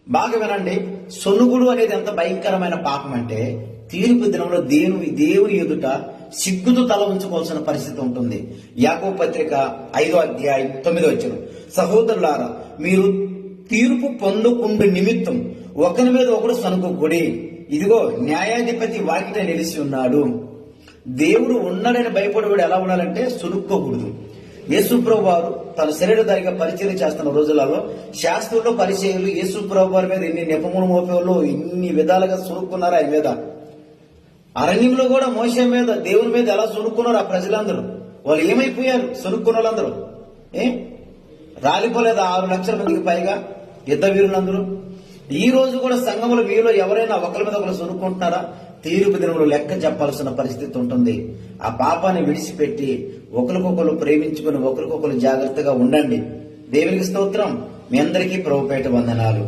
బాగా వినండి. సొనుగుడు అనేది ఎంత భయంకరమైన పాపం అంటే తీర్పు దినంలో దేవుని ఎదుట సిగ్గుతో తల ఉంచుకోవాల్సిన పరిస్థితి ఉంటుంది. యాకోబు పత్రిక 5వ అధ్యాయం 9వ వచనం, సహోదరులారా మీరు తీర్పు పొందుకుండు నిమిత్తం ఒకరి మీద ఒకడు సనుగుడి, ఇదిగో న్యాయాధిపతి వాకిట నిలిచి ఉన్నాడు. దేవుడు ఉన్నాడని భయపడేవాడు ఎలా ఉండాలంటే సునుక్కోకూడదు. యేసుప్రభు వారు తన శరీరధారిగా పరిచయం చేస్తున్న రోజులలో శాస్త్రుల్లో పరిచయాలు యేసుప్రభు వారి మీద ఎన్ని నెపములు మోపేవాళ్ళు, ఎన్ని విధాలుగా సునుక్కున్నారు ఆయన మీద. అరణ్యంలో కూడా మోషే మీద దేవుని మీద ఎలా సునుక్కున్నారు ఆ ప్రజలందరూ. వాళ్ళు ఏమైపోయారు సునుక్కున్న వాళ్ళందరూ? రాలిపోలేదు 6 లక్షల మందికి పైగా యుద్ధ వీరులందరూ. ఈ రోజు కూడా సంఘముల మీలో ఎవరైనా ఒకరి మీద ఒకరు సునుక్కుంటున్నారా? తీర్పు దినములు లెక్క చెప్పాల్సిన పరిస్థితి ఉంటుంది. ఆ పాపాన్ని విడిచిపెట్టి ఒకరికొకరు ప్రేమించుకుని ఒకరికొకరు జాగ్రత్తగా ఉండండి. దేవునికి స్తోత్రం. మీ అందరికీ ప్రభుపేట వందనాలు.